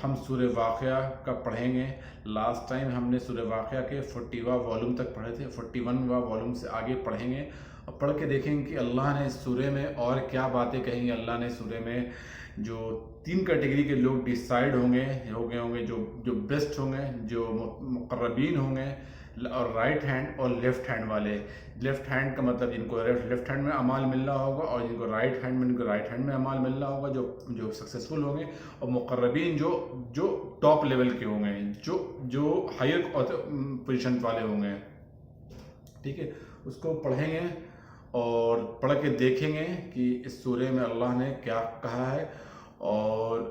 हम सूरह वाक़या का पढ़ेंगे। लास्ट टाइम हमने सूरह वाक़या के 40वां वॉल्यूम तक पढ़े थे, 41वां वॉल्यूम से आगे पढ़ेंगे और पढ़ के देखेंगे कि अल्लाह ने इस सूरह में और क्या बातें कही हैं। अल्लाह ने सूरह में जो 3 कैटेगरी के लोग डिसाइड होंगे जो बेस्ट होंगे, जो मुक़र्रबीन होंगे, और राइट हैंड और लेफ़्ट हैंड वाले। लेफ़्ट हैंड का मतलब जिनको लेफ़्ट हैंड में अमाल मिल रहा होगा, और जिनको राइट हैंड में अमाल मिल रहा होगा, जो सक्सेसफुल होंगे, और मुक़र्रबीन जो टॉप लेवल के होंगे, जो हायर पोजीशन वाले होंगे। ठीक है, उसको पढ़ेंगे और पढ़ के देखेंगे कि इस सूरह में अल्लाह ने क्या कहा है। और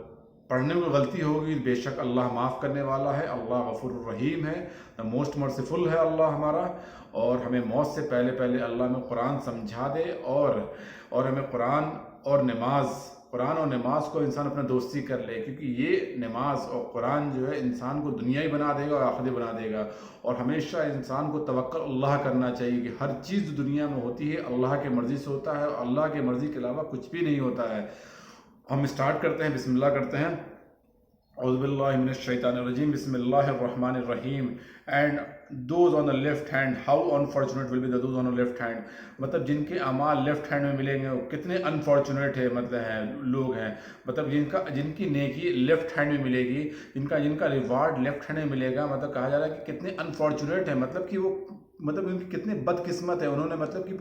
पढ़ने में गलती होगी, बेशक अल्लाह माफ़ करने वाला है, अल्लाह गफूर रहीम है, द मोस्ट मर्सीफुल है अल्लाह हमारा। और हमें मौत से पहले पहले अल्लाह में कुरान समझा दे, और हमें कुरान और नमाज को इंसान अपना दोस्ती कर ले, क्योंकि ये नमाज और कुरान जो है इंसान को दुनिया ही बना देगा और आखिरत बना देगा। और हमेशा इंसान को तवक्कुल अल्लाह करना चाहिए कि हर चीज़ दुनिया में होती है अल्लाह के मर्ज़ी से होता है, और अल्लाह के मर्ज़ी के अलावा कुछ भी नहीं होता है। हम स्टार्ट करते हैं, बिस्मिल्लाह करते हैं। औज़ुबिल्लाहि मिनश्शैतानिर्रजीम, बिस्मिल्लाहिर्रहमानिर्रहीम। And those on the left hand, how unfortunate will be those on the left hand. मतलब जिनके अमाल लेफ्ट हैंड में मिलेंगे वो कितने अनफॉर्चुनेट है, मतलब हैं लोग हैं। मतलब जिनकी नेकी लेफ्ट हैंड में मिलेगी, जिनका रिवार्ड लेफ्ट हैंड में मिलेगा, मतलब कहा जा रहा है कि कितने अनफॉर्चुनेट है, मतलब कि वो उनकी कितने बदकिस्मत है। उन्होंने मतलब कि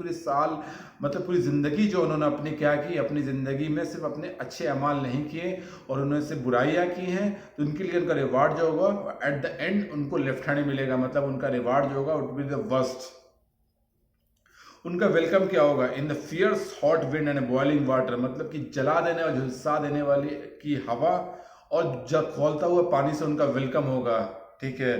पूरी ज़िंदगी जो उन्होंने अपनी क्या की, अपनी ज़िंदगी में सिर्फ अपने अच्छे अमाल नहीं किए और उन्होंने सिर्फ बुराइयाँ की हैं, तो उनके लिए उनका रिवार्ड जो होगा एट द एंड उनको लेफ्ट हैंड में मिलेगा। मतलब उनका रिवार्ड जो होगा it will be the worst. उनका वेलकम क्या होगा, in the fierce hot wind and boiling water. मतलब कि जला देने और झुलसा देने वाली की हवा और जब खौलता हुआ पानी से उनका वेलकम होगा। ठीक है,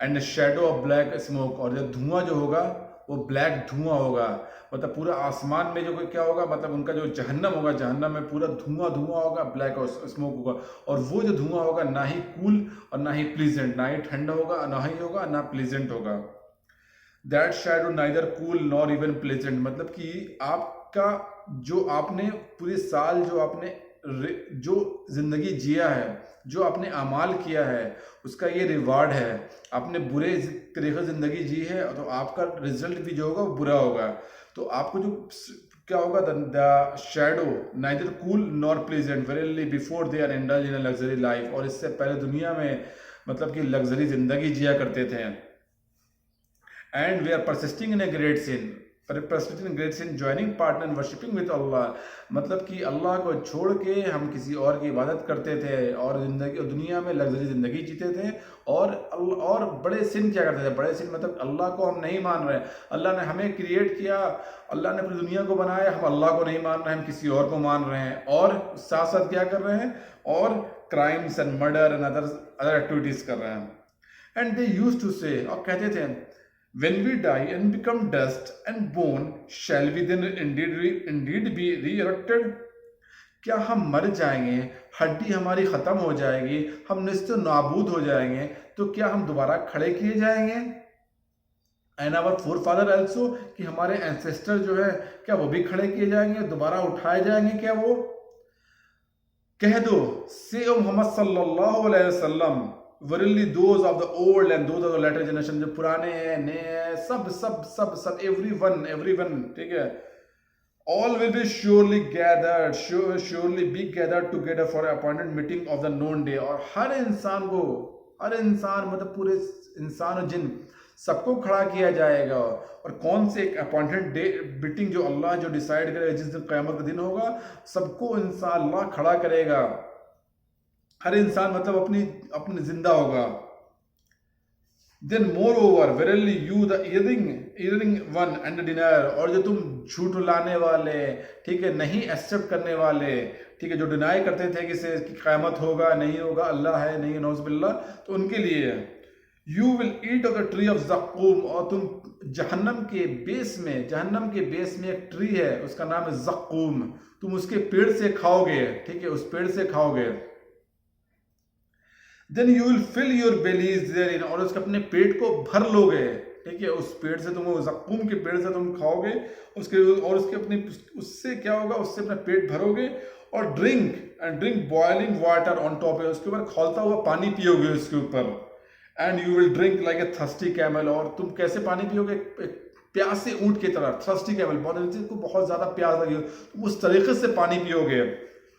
and shadow of black smoke, और जो धुआं जो होगा वो ब्लैक धुआं होगा। मतलब पूरा आसमान में जो क्या होगा, मतलब उनका जो जहन्नम होगा, जहन्नम में पूरा धुआं होगा, ब्लैक और स्मोक होगा। और वो जो धुआं होगा ना ही कूल और ना ही प्लीजेंट, ना ही ठंडा होगा, ना ही होगा ना प्लीजेंट होगा। That shadow neither cool nor even pleasant. मतलब कि आपका जो आपने पूरे साल जो जिंदगी जिया है, जो आपने अमाल किया है, उसका ये रिवार्ड है। आपने बुरे तरीके से जिंदगी जी है तो आपका रिजल्ट भी जो होगा वो बुरा होगा। तो आपको जो क्या होगा, the shadow neither cool nor pleasant verily before they are indulge in a luxury life. और इससे पहले दुनिया में मतलब कि लग्जरी जिंदगी जिया करते थे। And we are persisting in a great sin joining partner and worshipping with Allah. मतलब कि अल्लाह को छोड़ के हम किसी और की इबादत करते थे और दुनिया में लग्जरी ज़िंदगी जीते थे। और बड़े सिन क्या करते थे, बड़े सिन मतलब अल्लाह को हम नहीं मान रहे। अल्लाह ने हमें क्रिएट किया, अल्लाह ने पूरी दुनिया को बनाया, हम अल्लाह को नहीं मान रहे, हम किसी और को मान रहे हैं। और साथ साथ क्या कर रहे हैं, और crimes and murder and other activities कर रहे हैं। एंड दे यूज्ड टू से, और कहते थे, when we die and become dust and bone, shall we then indeed be re-erected? क्या हम मर जाएंगे, हड्डी हमारी खत्म हो जाएगी, हम निश्चित नाबूद हो जाएंगे, तो क्या हम दोबारा खड़े किए जाएंगे? एंड आवर फोरफादर ऑल्सो, कि हमारे एंसेस्टर जो है क्या वो भी खड़े किए जाएंगे, दोबारा उठाए जाएंगे क्या वो? कह दो, से मोहम्मद सल्लल्लाहु अलैहि वसल्लम, verily those of the old and those of the latter generation, जो पुराने हैं नए हैं, सब एवरीवन, ठीक है, all will be surely be gathered together for appointed meeting of the known day। और हर इंसान मतलब पूरे इंसान और जिन सबको खड़ा किया जाएगा। और कौन से एक अपॉइंटेड डे मीटिंग जो अल्लाह जो डिसाइड करेगा, जिस दिन क़यामत का दिन होगा, सबको इंसान अल्लाह खड़ा करेगा। हर इंसान मतलब अपनी जिंदा होगा। Then moreover verily you the erring one and the denier, और जो तुम झूठ लाने वाले, ठीक है, नहीं एक्सेप्ट करने वाले, ठीक है, जो डिनाई करते थे कि क़यामत होगा नहीं होगा, अल्लाह है नहीं, नौज़ बिल्लाह, तो उनके लिए you will eat of the tree of ज़क़ूम, और तुम जहन्नम के बेस में एक ट्री है, उसका नाम है ज़क़ूम, तुम उसके पेड़ से खाओगे, ठीक है, उस पेड़ से खाओगे। Then you will fill your bellies therein, और उसके अपने पेट को भर लोगे, ठीक है, उस पेड़ से तुम ज़क़ूम के पेड़ से तुम खाओगे, उसके अपने उससे क्या होगा, उससे अपना पेट भरोगे। और drink and drink boiling water on top, उसके ऊपर खौलता हुआ पानी पियोगे उसके ऊपर, and you will drink like a thirsty camel, और तुम कैसे पानी पियोगे, प्यासे ऊंट की तरह, थर्स्टी कैमल, बहुत ज्यादा प्यास लगी हो तुम उस तरीके से पानी पियोगे।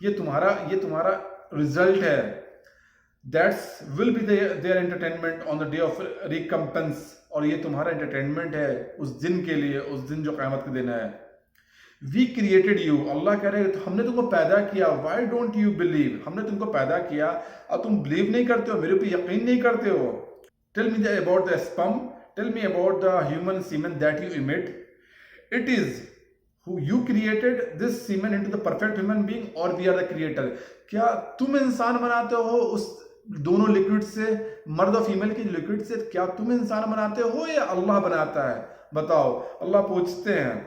ये तुम्हारा रिजल्ट है। That's will be their entertainment on the day of recompense, और ये तुम्हारा एंटरटेनमेंट है उस दिन के लिए, उस दिन जो क़यामत के दिन है। वी क्रिएटेड यू, अल्लाह कह रहे हैं हमने तुमको पैदा किया, वाई डोंट यू बिलीव, हमने तुमको पैदा किया और तुम बिलीव नहीं करते हो, मेरे पे यकीन नहीं करते हो। Tell me about the sperm, tell me about the human semen that you emit, it is who you created this semen into the perfect human being or we are the creator। क्या तुम इंसान बनाते हो उस दोनों liquid से, मर्द और फीमेल की लिक्विड से, क्या तुम इंसान बनाते हो या अल्लाह बनाता है? बताओ, अल्लाह पूछते हैं।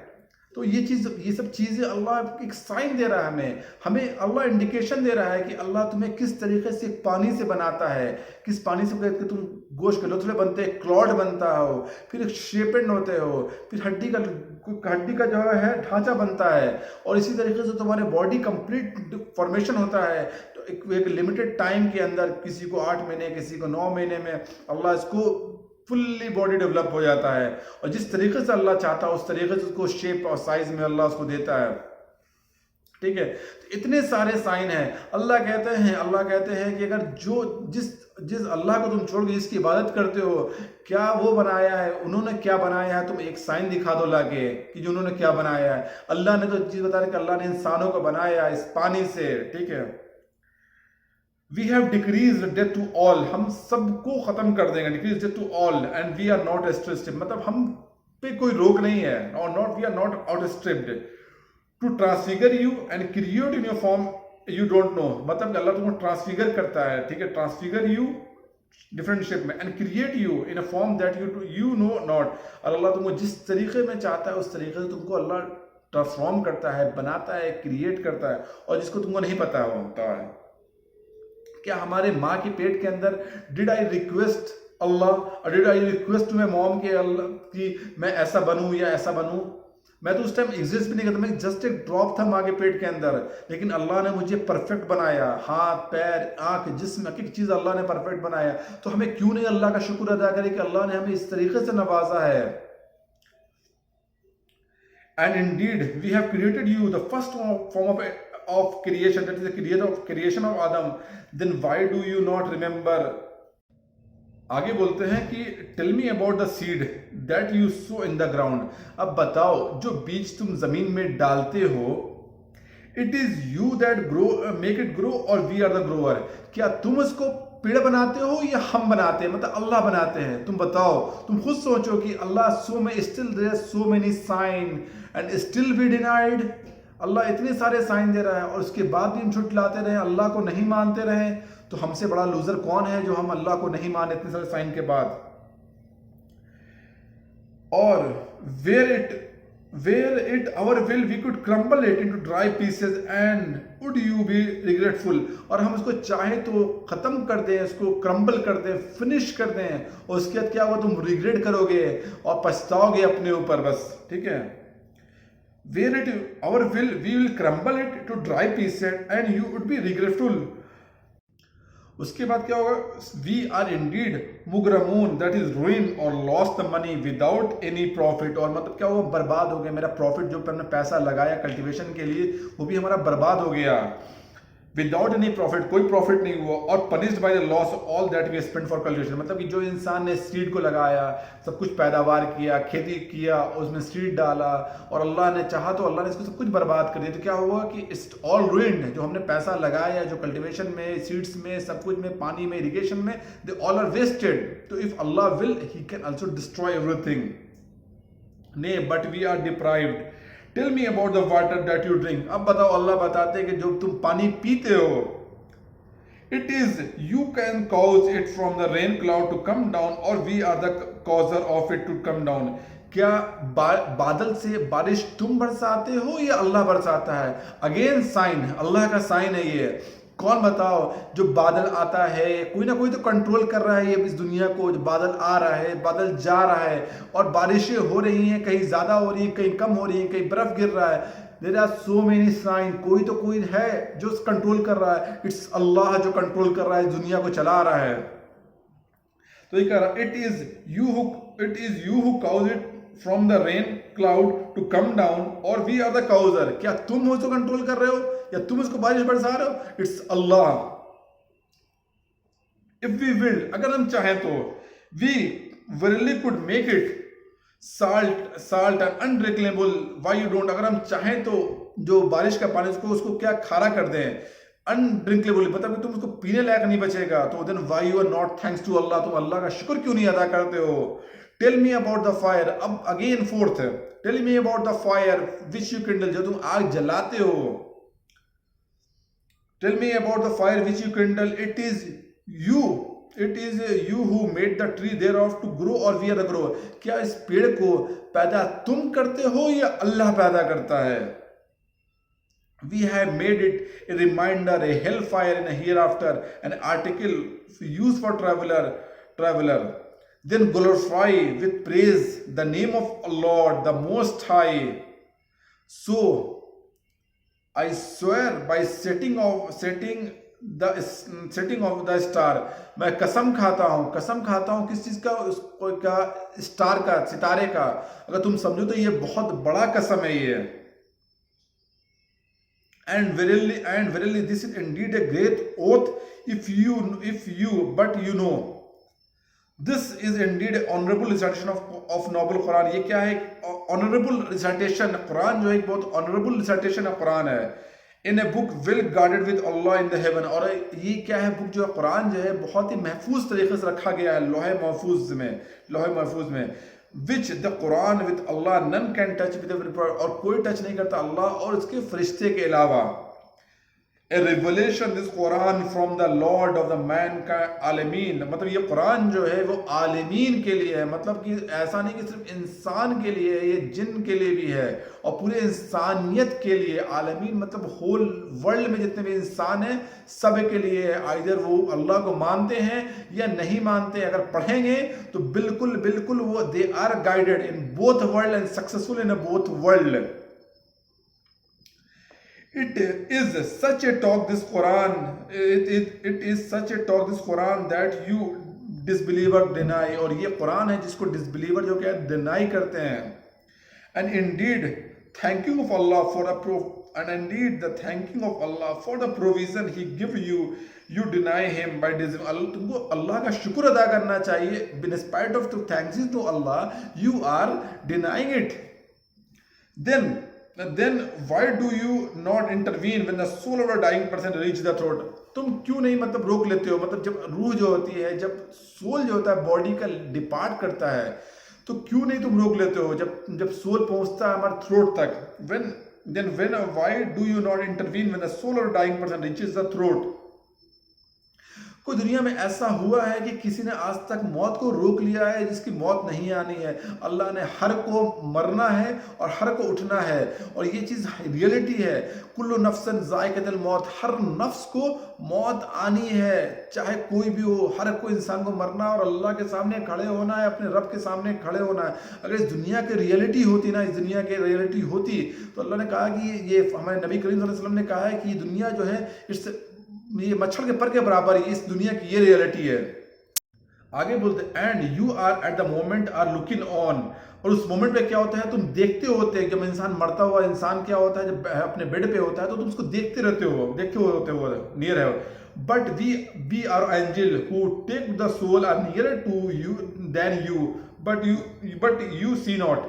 तो ये सब चीजें अल्लाह एक साइन दे रहा है हमें अल्लाह इंडिकेशन दे रहा है कि अल्लाह तुम्हें किस तरीके से पानी से बनाता है, किस पानी से तुम गोश्त के लोथड़े बनते हैं, क्लॉड बनता हो, फिर शेपेंड होते हो, फिर हड्डी का जो है ढांचा बनता है, और इसी तरीके से तुम्हारे बॉडी कंप्लीट फॉर्मेशन होता है। तो एक लिमिटेड टाइम के अंदर, किसी को 8 महीने, किसी को 9 महीने में अल्लाह इसको फुल्ली बॉडी डेवलप हो जाता है, और जिस तरीके से अल्लाह चाहता है उस तरीके से उसको शेप और साइज में अल्लाह उसको देता है। ठीक है, तो इतने सारे साइन हैं। अल्लाह कहते हैं कि अगर जिस अल्लाह को तुम छोड़ के जिसकी इबादत करते हो, क्या वो बनाया है, उन्होंने क्या बनाया है, तुम एक साइन दिखा दो लाके कि जो उन्होंने क्या बनाया है। अल्लाह ने तो चीज बता रहे कि अल्लाह ने इंसानों को बनाया इस पानी से। ठीक है, we have decrees death to all, हम सबको खत्म कर देंगे, decrees death to all, and we are not stripped, मतलब हम पे कोई रोक नहीं है, और we are not outstripped, to transfigure you and create in your form you don't know, मतलब अल्लाह तुमको ट्रांसफिगर करता है। ठीक है, ट्रांसफिगर यू डिफरेंट शेप में, and create you in a form that you know not, और अल्लाह तुमको जिस तरीके में चाहता है उस तरीके से तुमको अल्लाह ट्रांसफॉर्म करता है, बनाता है, क्रिएट करता है, और जिसको तुमको नहीं पता होता है। क्या हमारे माँ के पेट के अंदर did I request Allah, did I request to my mom के अल्लाह कि मैं ऐसा बनूं या ऐसा बनूं? मैं तो उस टाइम एग्जिस्ट भी नहीं करता, मैं जस्ट एक ड्रॉप था माँ के पेट के अंदर, लेकिन अल्लाह ने मुझे परफेक्ट बनाया, हाथ पैर आंख जिस्म एक एक चीज अल्लाह ने परफेक्ट बनाया। तो हमें क्यों नहीं अल्लाह का शुक्र अदा करें कि अल्लाह ने हमें इस तरीके से नवाजा है। And indeed we have created you the first form of creation, that is the creator of creation of Adam, then why do you not remember? आगे बोलते हैं कि tell me about the seed that you sow in the ground, अब बताओ जो बीज तुम जमीन में डालते हो, it is you that grow make it grow or we are the grower, क्या तुम उसको पेड़ बनाते हो या हम बनाते हैं, मतलब अल्लाह बनाते हैं? तुम बताओ, तुम खुद सोचो कि अल्लाह still there so many sign and still we denied, अल्लाह इतने सारे साइन दे रहा है और उसके बाद भी हम झुठलाते रहे, अल्लाह को नहीं मानते रहे, तो हमसे बड़ा लूजर कौन है जो हम अल्लाह को नहीं माने इतने सारे साइन के बाद। और where it our will we could crumble it into dry pieces and would you be regretful, और हम उसको चाहे तो खत्म कर दें, इसको क्रम्बल कर दें, फिनिश कर दें, और उसके बाद क्या हुआ, तुम रिग्रेट करोगे और पछताओगे अपने ऊपर बस। ठीक है, where it our will we will crumble it to dry pieces and you would be regretful। उसके बाद क्या होगा, we are indeed मुगरमून, that is ruin or lost the money without any profit, और मतलब क्या हुआ, बर्बाद हो गया मेरा प्रॉफिट, जो हमने पैसा लगाया कल्टीवेशन के लिए वो भी हमारा बर्बाद हो गया। विदाउट एनी प्रॉफिट, कोई प्रॉफिट नहीं हुआ, और punished by the loss all that we spend for cultivation, मतलब कि जो इंसान ने सीड को लगाया, सब कुछ पैदावार किया, खेती किया, उसमें सीड डाला, और अल्लाह ने चाहा तो अल्लाह ने इसको सब कुछ बर्बाद कर दिया। तो क्या हुआ कि इट्स ऑल रूइंड, जो हमने पैसा लगाया, जो कल्टीवेशन में, सीड्स में, सब कुछ में, पानी में, इरिगेशन में, दे ऑल आर वेस्टेड। तो if Allah will he can also destroy everything, ने but we are deprived. Tell me about the water that you drink, अब बताओ, अल्लाह बताते हैं कि जो तुम पानी पीते हो, it is you can cause it from the rain cloud to come down और we are the causer of it to come down, क्या बादल से बारिश तुम बरसाते हो या अल्लाह बरसाता है? अगेन साइन, अल्लाह का साइन है ये। कौन बताओ, जो बादल आता है, कोई ना कोई तो कंट्रोल कर रहा है ये इस दुनिया को, जो बादल आ रहा है, बादल जा रहा है, और बारिशें हो रही हैं, कहीं ज्यादा हो रही है, कहीं कम हो रही है, कहीं बर्फ गिर रहा है, there are so many sign, कोई तो कोई है जो कंट्रोल कर रहा है, इट्स अल्लाह जो कंट्रोल कर रहा है, दुनिया को चला रहा है। तो ये कह रहा it is you who cause it from the rain cloud to come down और वी आर द काउजर, क्या तुम उसको कंट्रोल कर रहे हो या तुम उसको बारिश बरसा रहे हो? It's Allah. If we will, अगर हम चाहें तो, we verily could make it salt and undrinkable, why you don't, अगर हम चाहें तो जो बारिश का पानी उसको क्या खारा कर दें, अनड्रिंकेबल मतलब कि तुम उसको पीने लायक नहीं बचेगा, तो then why you are not thanks to Allah, तुम अल्लाह का शुक्र क्यों नहीं अदा करते हो? Tell me about the fire, अब अगेन फोर्थ है, tell me about the fire which you kindle, जो तुम आग जलाते हो। Tell me about the fire which you kindle, it is you who made the tree thereof to grow or we are the grower, क्या इस पेड़ को पैदा तुम करते हो या अल्लाह पैदा करता है? We have made it a reminder, a hellfire in a hereafter, an article used for traveler. Then glorify with praise the name of Lord, the Most High. So I swear by setting of the star, मैं कसम खाता हूं किस चीज का star का, सितारे का। अगर तुम समझो तो ये बहुत बड़ा कसम है ये। And verily this is indeed a great oath if you but you know this is indeed honorable recitation of noble Quran। ये क्या है? ऑनरेबल रिसाइटेशन, कुरान जो है बहुत ऑनरेबल रिसाइटेशन है, कुरान है। In a book well guarded with Allah in the heaven, और ये क्या है? बुक जो है कुरान जो है बहुत ही महफूज तरीके से रखा गया है लोहे महफूज में। Which the Quran with Allah none can touch with, और कोई टच नहीं करता अल्लाह और उसके फरिश्ते के अलावा। A revelation this Quran from the Lord of the man का आलमीन, मतलब ये कुरान जो है वो आलमीन के लिए है, मतलब कि ऐसा नहीं कि सिर्फ इंसान के लिए, ये जिन के लिए भी है और पूरे इंसानियत के लिए। आलमीन मतलब होल वर्ल्ड में जितने भी इंसान हैं सब के लिए है, आइदर वो अल्लाह को मानते हैं या नहीं मानते। अगर पढ़ेंगे तो बिल्कुल वो they are guided in both world and successful in both world. It is such a talk this Quran, it is such a talk this Quran that you disbeliever deny, और ये कुरान है जिसको डिसबिलीवर जो क्या डिनाई करते हैं। And indeed thanking of Allah for the thanking of Allah for the provision he give you, you deny him by तुमको अल्लाह का शुक्र अदा करना चाहिए, in spite of to thanks to Allah you are denying it। Then why do you not intervene when the soul of a dying person reach the throat? तुम क्यों नहीं मतलब रोक लेते हो? मतलब जब रूह जो होती है, जब सोल जो होता है बॉडी का डिपार्ट करता है, तो क्यों नहीं तुम रोक लेते हो जब सोल पहुंचता है हमारे थ्रोट तक? why do you not intervene when the soul of a dying person reaches the throat? कोई दुनिया में ऐसा हुआ है कि किसी ने आज तक मौत को रोक लिया है जिसकी मौत नहीं आनी है? अल्लाह ने हर को मरना है और हर को उठना है, और ये चीज़ रियलिटी है। कुल्लु नफ्सन ज़ाइक़तुल मौत, हर नफ्स को मौत आनी है, चाहे कोई भी हो। हर कोई इंसान को मरना और अल्लाह के सामने खड़े होना है, अपने रब के सामने खड़े होना है। अगर इस दुनिया की रियलिटी होती तो अल्लाह ने कहा कि ये हमारे नबी करीम सल्लल्लाहु अलैहि वसल्लम ने कहा है कि ये दुनिया जो है ये मच्छर के पर के बराबर है, इस दुनिया की ये रियलिटी है। आगे बोलते and you are at the moment are looking on, और उस मोमेंट पे क्या होता है? तुम देखते होते हैं। जब इंसान मरता हुआ इंसान क्या होता है, जब अपने बेड पे होता है तो तुम उसको देखते होते हो नियर है। But we are angel who take the soul are near to you than you but you see not,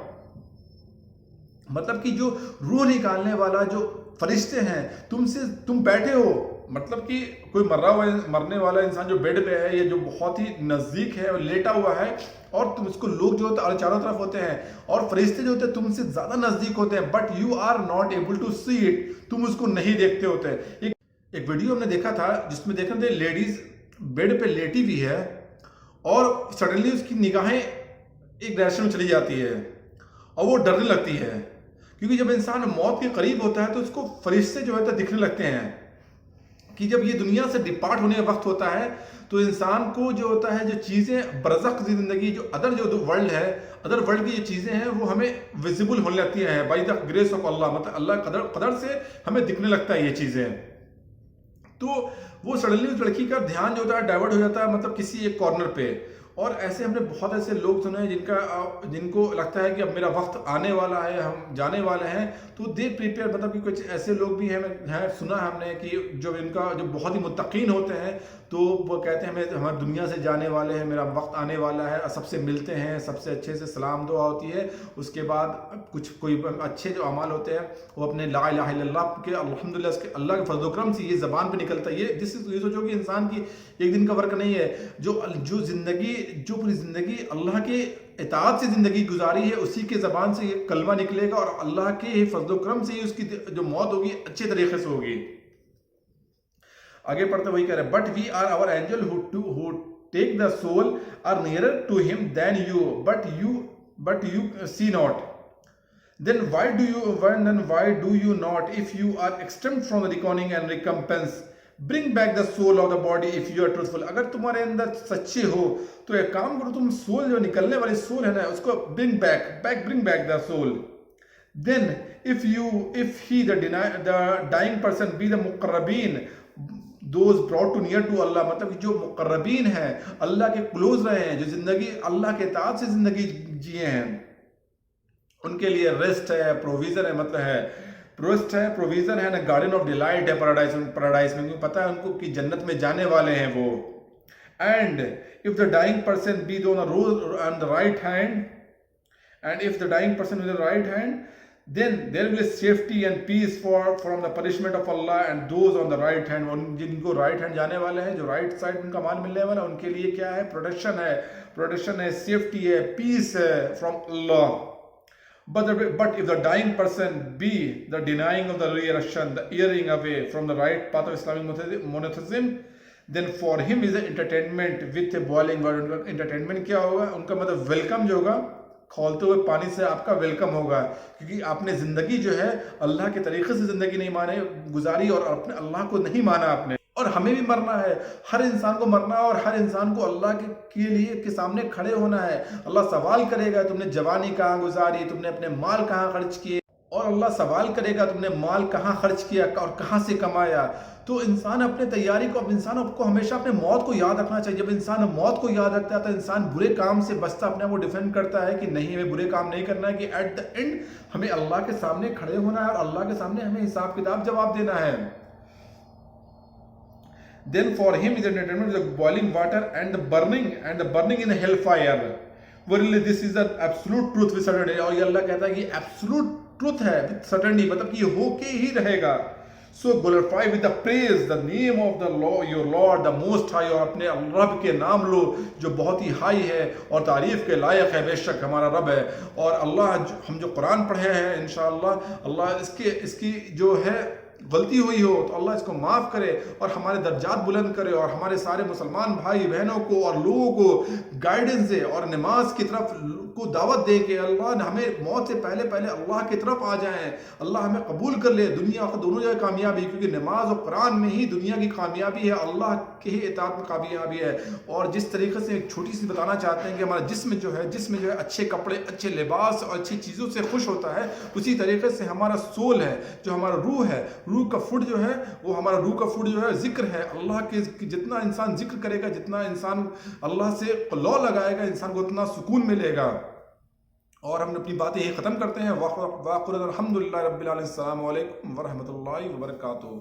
मतलब कि जो रूह निकालने वाला जो फरिश्ते हैं तुम बैठे हो, मतलब कि कोई मरने वाला इंसान जो बेड पे है, ये जो बहुत ही नजदीक है और लेटा हुआ है, और तुम इसको लोग जो होते हैं चारों तरफ होते हैं और फरिश्ते जो होते हैं तुमसे ज्यादा नजदीक होते हैं, but you are not able to see it, तुम उसको नहीं देखते होते। एक वीडियो हमने देखा था जिसमें देख रहे थे लेडीज बेड पे लेटी हुई है और सडनली उसकी निगाहें एक डायरेक्शन में चली जाती है और वो डरने लगती है, क्योंकि जब इंसान मौत के करीब होता है तो उसको फरिश्ते जो है तो दिखने लगते हैं। कि जब ये दुनिया से डिपार्ट होने का वक्त होता है तो इंसान को जो होता है, जो चीज़ें बरज़ख ज़िंदगी, जो अदर जो वर्ल्ड है, अदर वर्ल्ड की जो चीज़ें हैं वो हमें विजिबल होने लगती हैं बाई द ग्रेस ऑफ अल्लाह, मतलब अल्लाह कदर से हमें दिखने लगता है ये चीज़ें। तो वो सडनली उस लड़की का ध्यान जो होता है डाइवर्ट हो जाता है, मतलब किसी एक कॉर्नर पे। और ऐसे हमने बहुत ऐसे लोग सुने हैं जिनको लगता है कि अब मेरा वक्त आने वाला है, हम जाने वाले हैं, तो दे प्रिपेयर, मतलब कि कुछ ऐसे लोग भी हैं सुना हमने कि जो बहुत ही मुत्तकीन होते हैं, तो वो कहते हैं हमारी दुनिया से जाने वाले हैं, मेरा वक्त आने वाला है, सबसे मिलते हैं, सबसे अच्छे से सलाम दुआ होती है, उसके बाद कोई अच्छे जो अमाल होते हैं वो अपने ला इलाहा इल्लल्लाह के अल्हम्दुलिल्लाह उसके अल्लाह के फज़ल करम से ये ज़बान पे निकलता है। ये सोचो कि इंसान की एक दिन का वर्क नहीं है, जो पूरी ज़िंदगी अल्लाह के इताअत से ज़िंदगी गुजारी है, उसी के ज़बान से ये कलमा निकलेगा और अल्लाह के फज़ल करम से ही उसकी जो मौत होगी अच्छे तरीके से होगी। आगे पढ़ते वही कह रहे हैं, but we are our angel who take the soul are nearer to him than you, but you see not. Then why do you not, if you are exempt from the reckoning and recompense, bring back the soul of the body if you are truthful? अगर तुम्हारे अंदर सच्चे हो तो एक काम करो, तुम सोल जो निकलने वाली सोल है ना, उसको bring back the soul. Then if he the dying person be the मुक़र्रबीन, those brought to near to Allah, मतलब कि जो मुक़र्रबीन है, अल्लाह के क्लोज रहे हैं, जो जिंदगी अल्लाह के इताअत से जिंदगी जिए हैं, उनके लिए रेस्ट है, प्रोविजन है, मतलब है रेस्ट है, प्रोविजन है ना, गार्डन ऑफ डिलाइट है पैराडाइज में, पता है उनको कि जन्नत में जाने वाले हैं वो। And if the dying person be on the road on the right hand, and if the dying person with the right hand, then there will be safety and peace from the punishment of Allah and those on the right hand, जिनको right hand जाने वाले हैं, जो right side उनका माल मिलने वाला, उनके लिए क्या है, प्रोटेक्शन है, सेफ्टी है, पीस है from Allah. But if the dying person be the denying of the reaction, the erring away from the right path of Islamic monotheism, then for him is the entertainment with a boiling water. उनका entertainment क्या होगा, उनका मतलब welcome जो होगा, खौलते हुए पानी से आपका वेलकम होगा, क्योंकि आपने ज़िंदगी जो है अल्लाह के तरीक़े से ज़िंदगी नहीं गुजारी और अपने अल्लाह को नहीं माना आपने। और हमें भी मरना है, हर इंसान को मरना है, और हर इंसान को अल्लाह के लिए के सामने खड़े होना है। अल्लाह सवाल करेगा तुमने जवानी कहाँ गुजारी, तुमने अपने माल कहाँ खर्च किए, और अल्लाह सवाल करेगा तुमने माल कहाँ खर्च किया और कहाँ से कमाया। तो इंसान अपने तैयारी को, इंसान को हमेशा अपने मौत को याद रखना चाहिए। जब इंसान मौत को याद रखता है तो इंसान बुरे काम से बचता, अपने आप को डिफेंड करता है कि नहीं, हमें बुरे काम नहीं करना है, कि एट द एंड हमें अल्लाह के सामने खड़े होना है और अल्लाह के सामने हमें हिसाब किताब जवाब देना है। Then for him is entertainment with the boiling water and the burning in the hellfire. Verily this is the absolute truth with certainty. और ये अल्लाह कहता है कि absolute truth है with certainty, मतलब कि ये होके ही रहेगा। So glorify with the praise the name of the Lord, your Lord, the Most High, और अपने रब के नाम लो जो बहुत ही हाई है और तारीफ के लायक है, बेशक हमारा रब है। और अल्लाह हम जो कुरान पढ़े हैं, इंशाअल्लाह अल्लाह इसकी जो है गलती हुई हो तो अल्लाह इसको माफ़ करे और हमारे दर्जात बुलंद करे, और हमारे सारे मुसलमान भाई बहनों को और लोगों को गाइडेंस दे और नमाज की तरफ को दावत दे कि अल्लाह हमें मौत से पहले अल्लाह की तरफ आ जाएं, अल्लाह हमें कबूल कर ले, दुनिया को दोनों जगह कामयाबी, क्योंकि नमाज और कुरान में ही दुनिया की कामयाबी है, अल्लाह के ही इताअत में कामयाबी है। और जिस तरीके से एक छोटी सी बताना चाहते हैं कि हमारा जिस्म जो है अच्छे कपड़े, अच्छे लिबास और अच्छी चीज़ों से खुश होता है, उसी तरीके से हमारा सोल है, जो हमारा रूह है, रूह का फूड जो है वो हमारा रूह का फूड जो है जिक्र है अल्लाह के। जितना इंसान जिक्र करेगा, जितना इंसान अल्लाह से लौ लगाएगा, इंसान को उतना सुकून मिलेगा। और हम अपनी बातें यही ख़त्म करते हैं। वाक़ुर अल्हम्दुलिल्लाह रब्बिल आलमीन, अस्सलामु अलैकुम व रहमतुल्लाहि व बरकातुहू।